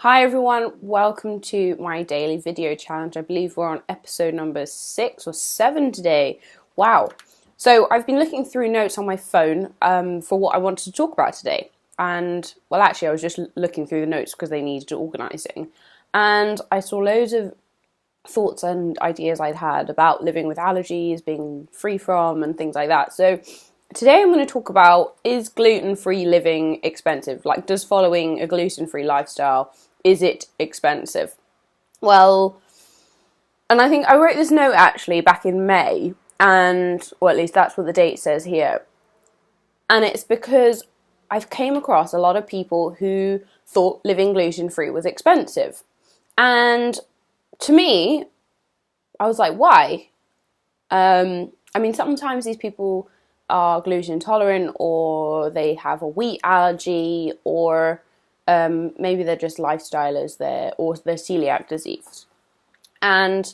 Hi everyone, welcome to my daily video challenge. I believe we're on episode number 6 or 7 today. Wow. So I've been looking through notes on my phone for what I wanted to talk about today. And, well, actually I was just looking through the notes because they needed organising. And I saw loads of thoughts and ideas I'd had about living with allergies, being free from, and things like that. So today I'm going to talk about, is gluten-free living expensive? Like, does following a gluten-free lifestyle, is it expensive? Well, and I think I wrote this note actually back in May, and, or at least that's what the date says here. And it's because I've came across a lot of people who thought living gluten-free was expensive. And to me, I was like, why? I mean, sometimes these people are gluten intolerant, or they have a wheat allergy, or maybe they're just lifestylers or they're celiac disease. And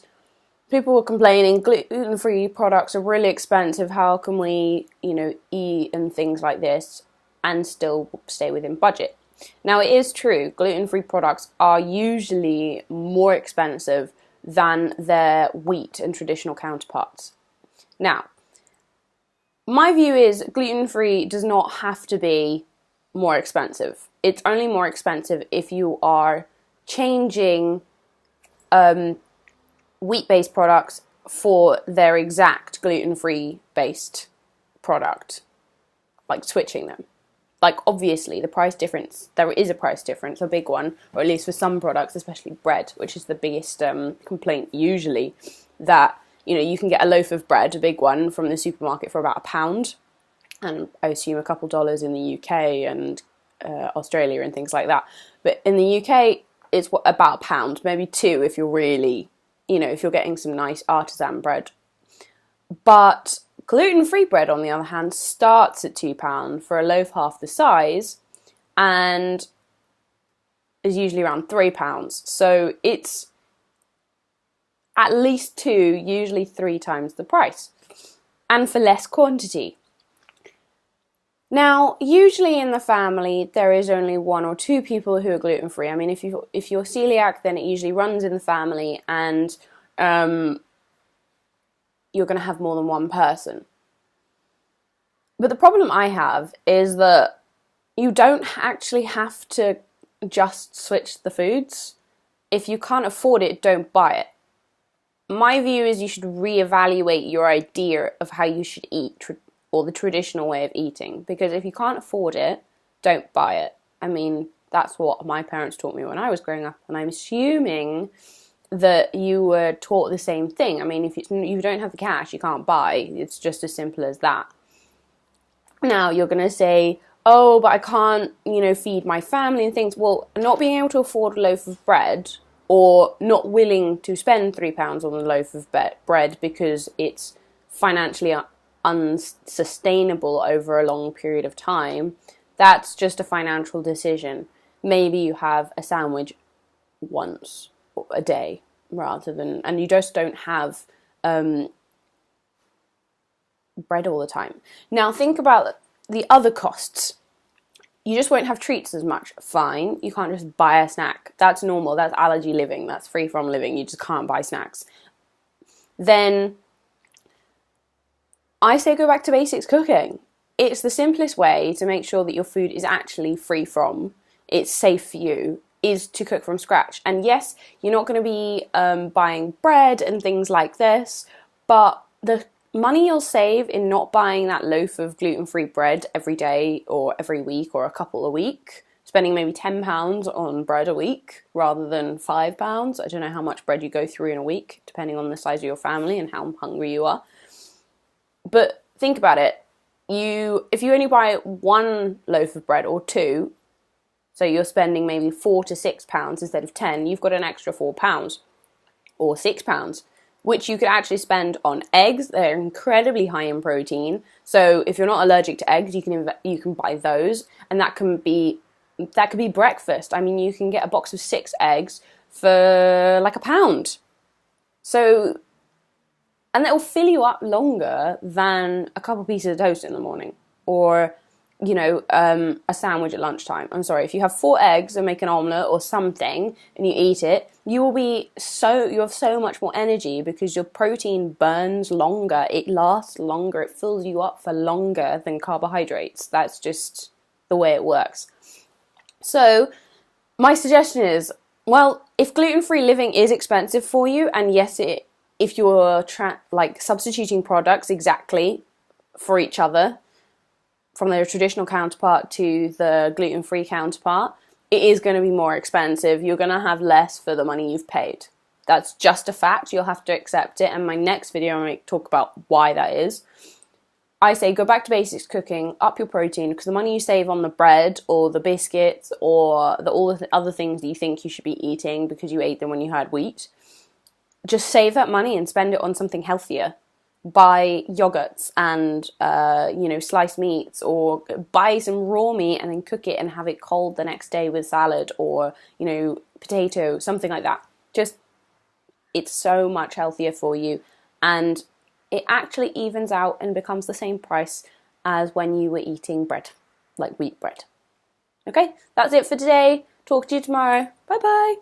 people were complaining, gluten-free products are really expensive, how can we, eat and things like this and still stay within budget? Now, it is true, gluten-free products are usually more expensive than their wheat and traditional counterparts. Now, my view is gluten-free does not have to be more expensive. It's only more expensive if you are changing wheat-based products for their exact gluten-free based product, like switching them. Like, obviously, the price difference, there is a price difference, a big one, or at least for some products, especially bread, which is the biggest complaint usually, that, you can get a loaf of bread, a big one, from the supermarket for about £1, and I assume a couple dollars in the UK and Australia and things like that. But in the UK, it's about £1, maybe £2 if you're really, if you're getting some nice artisan bread. But gluten-free bread, on the other hand, starts at £2 for a loaf half the size and is usually around £3. So it's at least 2, usually 3 times the price, and for less quantity. Now, usually in the family, there is only 1 or 2 people who are gluten-free. I mean, if you're celiac, then it usually runs in the family, and you're going to have more than one person. But the problem I have is that you don't actually have to just switch the foods. If you can't afford it, don't buy it. My view is you should reevaluate your idea of how you should eat, or the traditional way of eating. Because if you can't afford it, don't buy it. I mean, that's what my parents taught me when I was growing up, and I'm assuming that you were taught the same thing. I mean, if you don't have the cash, you can't buy. It's just as simple as that. Now, you're going to say, oh, but I can't, feed my family and things. Well, not being able to afford a loaf of bread, or not willing to spend £3 on a loaf of bread because it's financially unsustainable over a long period of time, that's just a financial decision. Maybe you have a sandwich once a day rather than, and you just don't have bread all the time. Now think about the other costs. You just won't have treats as much. Fine, you can't just buy a snack. That's normal, that's allergy living, that's free from living, you just can't buy snacks. Then I say go back to basics cooking. It's the simplest way to make sure that your food is actually free from, it's safe for you, is to cook from scratch. And yes, you're not going to be buying bread and things like this, but the money you'll save in not buying that loaf of gluten-free bread every day or every week or a couple a week, spending maybe £10 on bread a week rather than £5. I don't know how much bread you go through in a week, depending on the size of your family and how hungry you are. But think about it. If you only buy 1 loaf of bread or 2, so you're spending maybe £4 to £6 instead of 10, you've got an extra £4 or £6, which you could actually spend on eggs. They're incredibly high in protein. So if you're not allergic to eggs, you can buy those, and that could be breakfast. I mean, you can get a box of 6 eggs for like £1. So, and that will fill you up longer than a couple pieces of toast in the morning, or a sandwich at lunchtime. I'm sorry, if you have 4 eggs and make an omelette or something and you eat it, you have so much more energy because your protein burns longer, it lasts longer, it fills you up for longer than carbohydrates. That's just the way it works. So my suggestion is, well, if gluten-free living is expensive for you, and yes, if you're substituting products exactly for each other, from their traditional counterpart to the gluten-free counterpart, it is going to be more expensive. You're going to have less for the money you've paid. That's just a fact. You'll have to accept it. And my next video, I'm going to talk about why that is. I say go back to basics cooking, up your protein, because the money you save on the bread or the biscuits or all the other things that you think you should be eating because you ate them when you had wheat, just save that money and spend it on something healthier. Buy yogurts and sliced meats, or buy some raw meat and then cook it and have it cold the next day with salad or potato, something like that. Just, it's so much healthier for you, and it actually evens out and becomes the same price as when you were eating bread, like wheat bread. Okay, that's it for today. Talk to you tomorrow. Bye bye.